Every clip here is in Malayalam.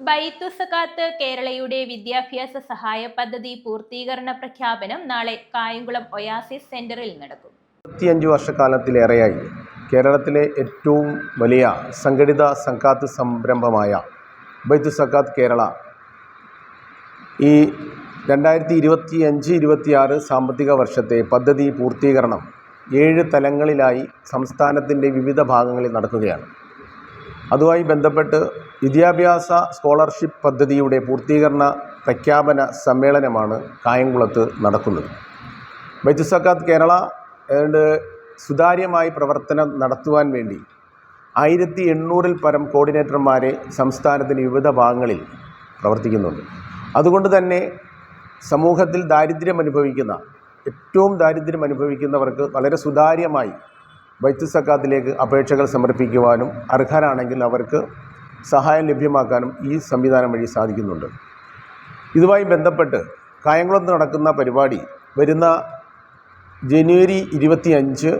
ബൈത്തു സകാത്ത് കേരളയുടെ വിദ്യാഭ്യാസ സഹായ പദ്ധതി പൂർത്തീകരണ പ്രഖ്യാപനം നാളെ കായംകുളം ഒയാസിസ് സെന്ററിൽ നടക്കും. 25 വർഷക്കാലത്തിലേറെയായി കേരളത്തിലെ ഏറ്റവും വലിയ സംഘടിത സക്കാത്ത് സംരംഭമായ ബൈത്തു സക്കാത്ത് കേരള ഈ 2025-26 സാമ്പത്തിക വർഷത്തെ പദ്ധതി പൂർത്തീകരണം 7 തലങ്ങളിലായി സംസ്ഥാനത്തിൻ്റെ വിവിധ ഭാഗങ്ങളിൽ നടക്കുകയാണ്. അതുമായി ബന്ധപ്പെട്ട് വിദ്യാഭ്യാസ സ്കോളർഷിപ്പ് പദ്ധതിയുടെ പൂർത്തീകരണ പ്രഖ്യാപന സമ്മേളനമാണ് കായംകുളത്ത് നടക്കുന്നത്. ബൈത്തു സക്കാത്ത് കേരള സുതാര്യമായി പ്രവർത്തനം നടത്തുവാൻ വേണ്ടി 1800-ൽ പരം കോർഡിനേറ്റർമാരെ സംസ്ഥാനത്തിൻ്റെ വിവിധ ഭാഗങ്ങളിൽ പ്രവർത്തിക്കുന്നുണ്ട്. അതുകൊണ്ട് തന്നെ സമൂഹത്തിൽ ഏറ്റവും ദാരിദ്ര്യം അനുഭവിക്കുന്നവർക്ക് വളരെ സുതാര്യമായി ബൈത്തു സക്കാത്തിലേക്ക് അപേക്ഷകൾ സമർപ്പിക്കുവാനും അർഹരാണെങ്കിൽ അവർക്ക് സഹായം ലഭ്യമാക്കാനും ഈ സംവിധാനം വഴി സാധിക്കുന്നുണ്ട്. ഇതുമായി ബന്ധപ്പെട്ട് കായംകുളത്ത് നടക്കുന്ന പരിപാടി വരുന്ന ജനുവരി 25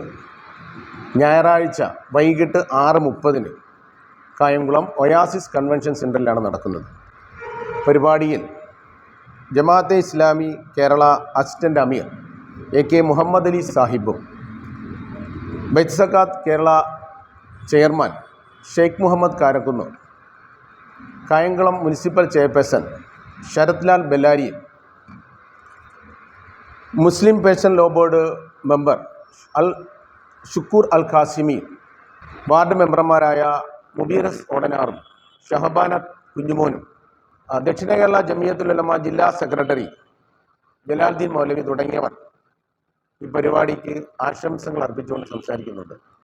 ഞായറാഴ്ച വൈകിട്ട് 6:30 കായംകുളം ഒയാസിസ് കൺവെൻഷൻ സെൻറ്ററിലാണ് നടക്കുന്നത്. പരിപാടിയിൽ ജമാഅത്തെ ഇസ്ലാമി കേരള അസിസ്റ്റൻ്റ് അമീർ AK മുഹമ്മദ് അലി സാഹിബും Baitu Zakat Kerala chairman Sheikh Muhammad Karakunnu, Kayamkulam municipal chairperson Sarath Lal ബെല്ലാരിയും, Muslim personal law board member Shukoor Al Qasimi, ward മെമ്പർമാരായ മുബീറസ് ഓടനാറും ഷഹബാന കുഞ്ഞുമോനും, ദക്ഷിണ കേരള ജമിയത്തുൽ ഉലമ ജില്ലാ സെക്രട്ടറി ജലാൽദ്ദീൻ മൗലവി തുടങ്ങിയവർ ഈ പരിപാടിക്ക് ആശംസകൾ അർപ്പിച്ചുകൊണ്ട് സംസാരിക്കുന്നുണ്ട്.